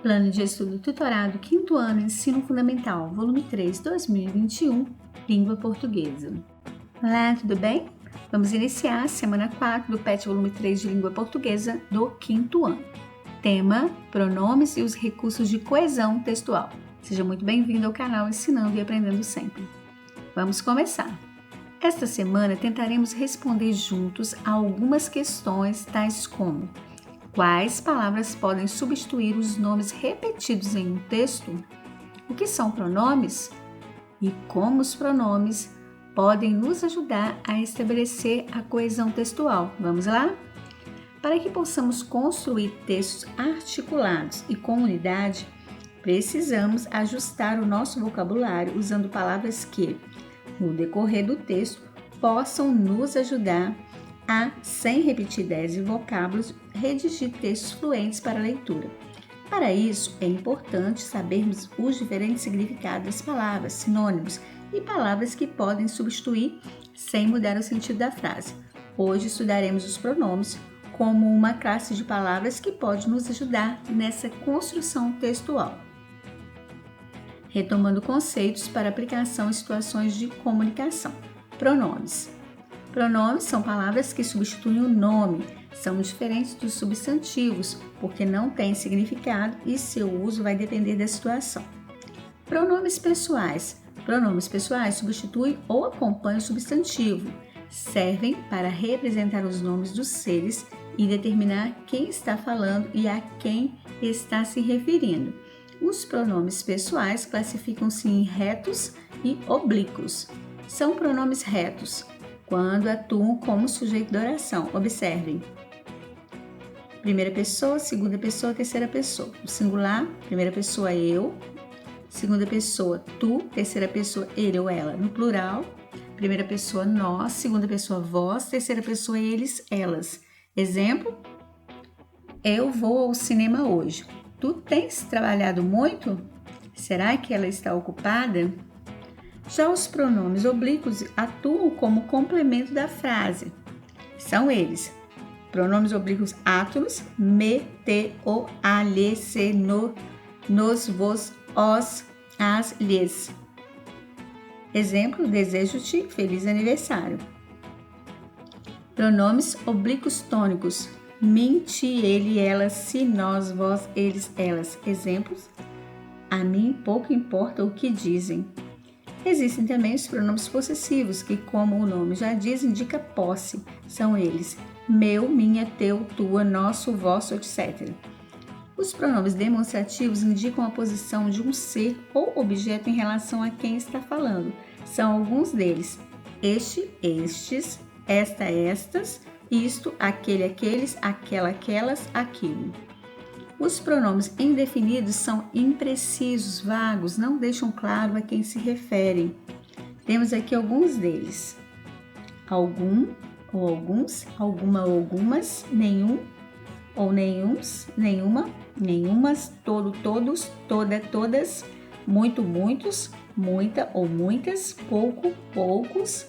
Plano de Estudo Tutorado, 5º ano, Ensino Fundamental, volume 3, 2021, Língua Portuguesa. Olá, tudo bem? Vamos iniciar a semana 4 do PET volume 3 de Língua Portuguesa do 5º ano. Tema: pronomes e os recursos de coesão textual. Seja muito bem-vindo ao canal Ensinando e Aprendendo Sempre. Vamos começar. Esta semana tentaremos responder juntos a algumas questões tais como: quais palavras podem substituir os nomes repetidos em um texto? O que são pronomes? E como os pronomes podem nos ajudar a estabelecer a coesão textual? Vamos lá? Para que possamos construir textos articulados e com unidade, precisamos ajustar o nosso vocabulário usando palavras que, no decorrer do texto, possam nos ajudar a, sem repetir ideias e vocábulos, redigir textos fluentes para a leitura. Para isso, é importante sabermos os diferentes significados das palavras, sinônimos e palavras que podem substituir sem mudar o sentido da frase. Hoje estudaremos os pronomes como uma classe de palavras que pode nos ajudar nessa construção textual. Retomando conceitos para aplicação em situações de comunicação. Pronomes. Pronomes são palavras que substituem o nome, são diferentes dos substantivos, porque não têm significado e seu uso vai depender da situação. Pronomes pessoais. Pronomes pessoais substituem ou acompanham o substantivo, servem para representar os nomes dos seres e determinar quem está falando e a quem está se referindo. Os pronomes pessoais classificam-se em retos e oblíquos. São pronomes retos quando atuam como sujeito da oração. Observem. Primeira pessoa, segunda pessoa, terceira pessoa. No singular, primeira pessoa eu, segunda pessoa tu, terceira pessoa ele ou ela. No plural, primeira pessoa nós, segunda pessoa vós, terceira pessoa eles, elas. Exemplo: eu vou ao cinema hoje. Tu tens trabalhado muito? Será que ela está ocupada? Já os pronomes oblíquos atuam como complemento da frase. São eles: pronomes oblíquos átonos, me, te, o, a, lhe, se, no, nos, vos, os, as, lhes. Exemplo: desejo-te feliz aniversário. Pronomes oblíquos tônicos: mim, ti, ele, ela, si, nós, vós, eles, elas. Exemplos: a mim pouco importa o que dizem. Existem também os pronomes possessivos, que, como o nome já diz, indica posse. São eles: meu, minha, teu, tua, nosso, vosso, etc. Os pronomes demonstrativos indicam a posição de um ser ou objeto em relação a quem está falando. São alguns deles: este, estes, esta, estas, isto, aquele, aqueles, aquela, aquelas, aquilo. Os pronomes indefinidos são imprecisos, vagos, não deixam claro a quem se referem. Temos aqui alguns deles: algum ou alguns, alguma ou algumas, nenhum ou nenhuns, nenhuma, nenhumas, todo, todos, toda, todas, muito, muitos, muita ou muitas, pouco, poucos,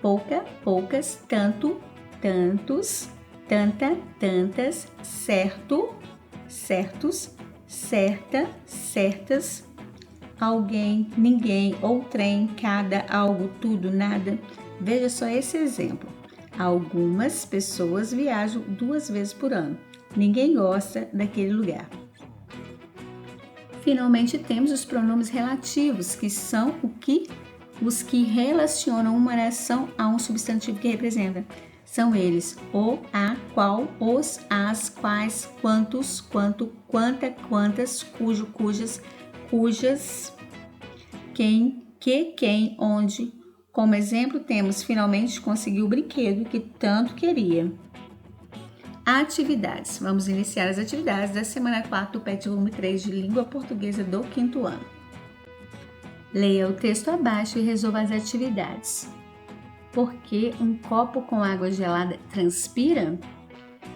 pouca, poucas, tanto, tantos, tanta, tantas, certo, certos, certa, certas, alguém, ninguém, outrem, cada, algo, tudo, nada. Veja só esse exemplo. Algumas pessoas viajam 2 vezes por ano. Ninguém gosta daquele lugar. Finalmente temos os pronomes relativos, que são os que relacionam uma oração a um substantivo que representa. São eles: o, a, qual, os, as, quais, quantos, quanto, quanta, quantas, cujo, cujas, cujas, quem, que, quem, onde. Como exemplo, temos: finalmente consegui o brinquedo que tanto queria. Atividades. Vamos iniciar as atividades da semana 4 do PET volume 3 de Língua Portuguesa do 5º ano. Leia o texto abaixo e resolva as atividades. Por que um copo com água gelada transpira?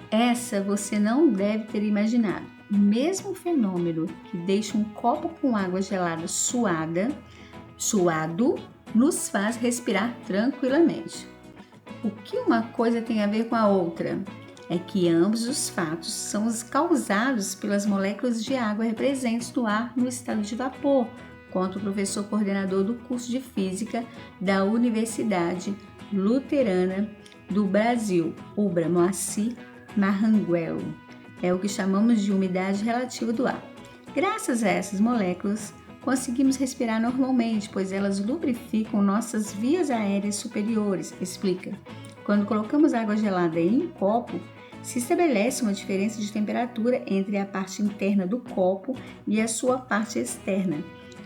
Essa você não deve ter imaginado. O mesmo fenômeno que deixa um copo com água gelada suado, nos faz respirar tranquilamente. O que uma coisa tem a ver com a outra? é que ambos os fatos são os causados pelas moléculas de água presentes no ar no estado de vapor, conta o professor coordenador do curso de Física da Universidade Luterana do Brasil, Ubra Moacir Marranguelo. É o que chamamos de umidade relativa do ar. Graças a essas moléculas, conseguimos respirar normalmente, pois elas lubrificam nossas vias aéreas superiores, explica. Quando colocamos água gelada em um copo, se estabelece uma diferença de temperatura entre a parte interna do copo e a sua parte externa.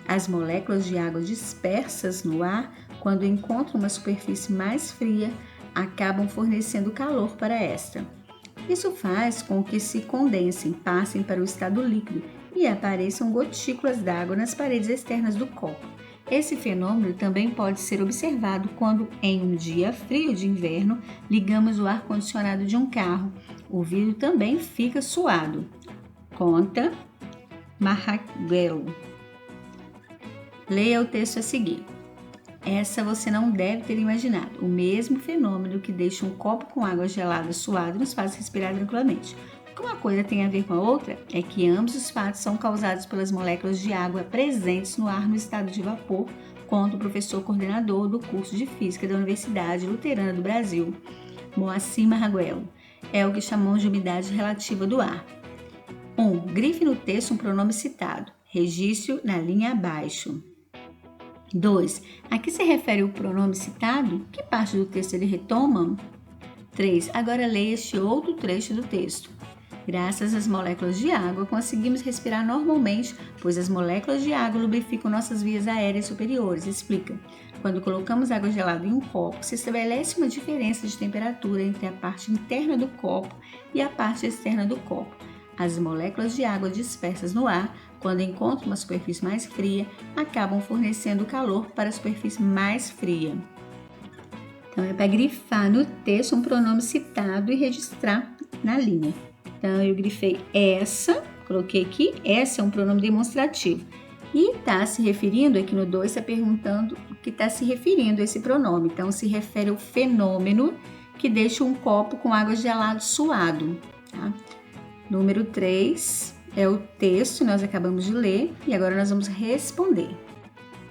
As moléculas de água dispersas no ar, quando encontram uma superfície mais fria, acabam fornecendo calor para esta. Isso faz com que se condensem, passem para o estado líquido e apareçam gotículas d'água nas paredes externas do copo. Esse fenômeno também pode ser observado quando, em um dia frio de inverno, ligamos o ar-condicionado de um carro. O vidro também fica suado. Conta Marranguelo. Leia o texto a seguir. Essa você não deve ter imaginado. O mesmo fenômeno que deixa um copo com água gelada suado nos faz respirar tranquilamente. O que uma coisa tem a ver com a outra é que ambos os fatos são causados pelas moléculas de água presentes no ar no estado de vapor, conta o professor coordenador do curso de Física da Universidade Luterana do Brasil, Moacir Marranguelo. É o que chamamos de umidade relativa do ar. 1. Grife no texto um pronome citado. Registre na linha abaixo. 2. A que se refere o pronome citado? Que parte do texto ele retoma? 3. Agora leia este outro trecho do texto. Graças às moléculas de água, conseguimos respirar normalmente, pois as moléculas de água lubrificam nossas vias aéreas superiores. Explica. Quando colocamos água gelada em um copo, se estabelece uma diferença de temperatura entre a parte interna do copo e a parte externa do copo. As moléculas de água dispersas no ar, quando encontram uma superfície mais fria, acabam fornecendo calor para a superfície mais fria. Então, é para grifar no texto um pronome citado e registrar na linha. Então, eu grifei essa, coloquei aqui, essa é um pronome demonstrativo. E está se referindo, aqui no 2 está perguntando o que está se referindo a esse pronome. Então, se refere ao fenômeno que deixa um copo com água gelada suado. Tá? Número 3 é o texto que nós acabamos de ler e agora nós vamos responder.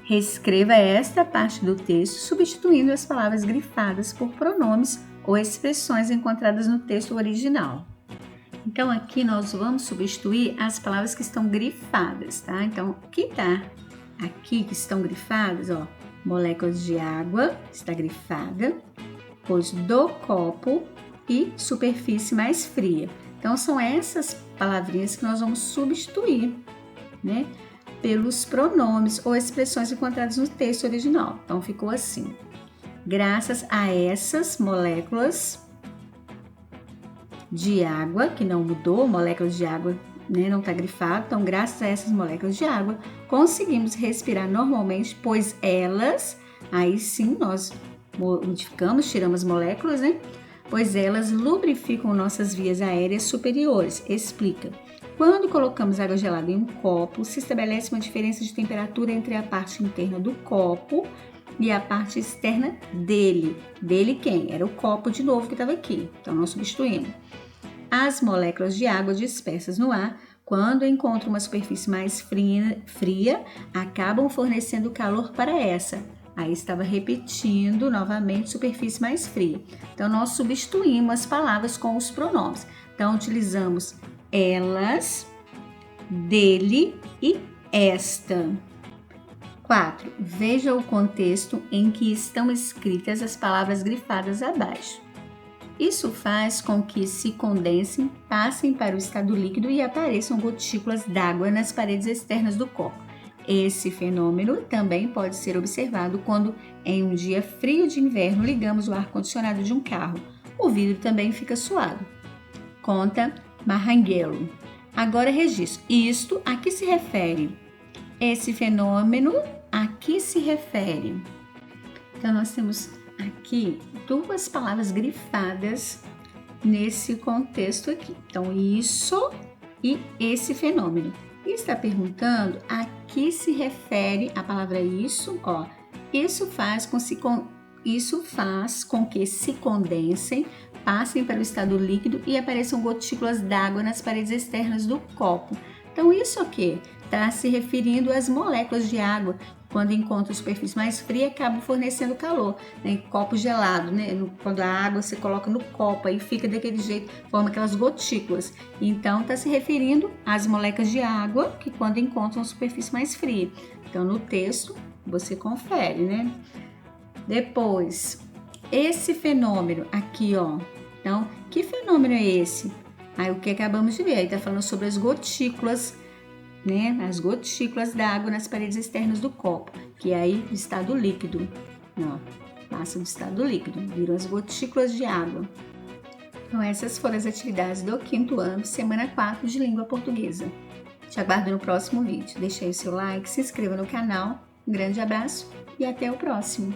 Reescreva esta parte do texto substituindo as palavras grifadas por pronomes ou expressões encontradas no texto original. Então, aqui nós vamos substituir as palavras que estão grifadas, tá? Então, o que está aqui que estão grifadas, ó, moléculas de água, está grifada, pois do copo e superfície mais fria. Então, são essas palavrinhas que nós vamos substituir, né, pelos pronomes ou expressões encontradas no texto original. Então, ficou assim. Graças a essas moléculas de água, que não mudou, moléculas de água, né, não está grifado. Então, graças a essas moléculas de água, conseguimos respirar normalmente, pois elas, aí sim, nós modificamos, tiramos as moléculas, né? Pois elas lubrificam nossas vias aéreas superiores. Explica. Quando colocamos água gelada em um copo, se estabelece uma diferença de temperatura entre a parte interna do copo e a parte externa dele. Dele quem? Era o copo de novo que estava aqui. Então, nós substituímos. As moléculas de água dispersas no ar, quando encontram uma superfície mais fria, acabam fornecendo calor para essa. Aí estava repetindo novamente superfície mais fria. Então, nós substituímos as palavras com os pronomes. Então, utilizamos elas, dele e esta. 4. Veja o contexto em que estão escritas as palavras grifadas abaixo. Isso faz com que se condensem, passem para o estado líquido e apareçam gotículas d'água nas paredes externas do copo. Esse fenômeno também pode ser observado quando, em um dia frio de inverno, ligamos o ar-condicionado de um carro. O vidro também fica suado. Conta Marranguelo. Agora registro. Isto a que se refere? Esse fenômeno a que se refere? Então, nós temos aqui duas palavras grifadas nesse contexto aqui. Então, isso e esse fenômeno. E está perguntando a que se refere a palavra isso, ó. Isso faz isso faz com que se condensem, passem para o estado líquido e apareçam gotículas d'água nas paredes externas do copo. Então, isso aqui está se referindo às moléculas de água. Quando encontra a superfície mais fria, acaba fornecendo calor, né? Copo gelado, né? Quando a água você coloca no copo, aí fica daquele jeito, forma aquelas gotículas. Então, está se referindo às moléculas de água que quando encontram a superfície mais fria. Então, no texto, você confere, né? Depois, esse fenômeno aqui, ó. Então, que fenômeno é esse? Aí, o que acabamos de ver? Aí tá falando sobre as gotículas, né? As gotículas d'água nas paredes externas do copo, que é aí o estado líquido, ó. Passa do estado líquido, viram as gotículas de água. Então, essas foram as atividades do 5º ano, semana 4 de língua portuguesa. Te aguardo no próximo vídeo. Deixe aí o seu like, se inscreva no canal. Um grande abraço e até o próximo!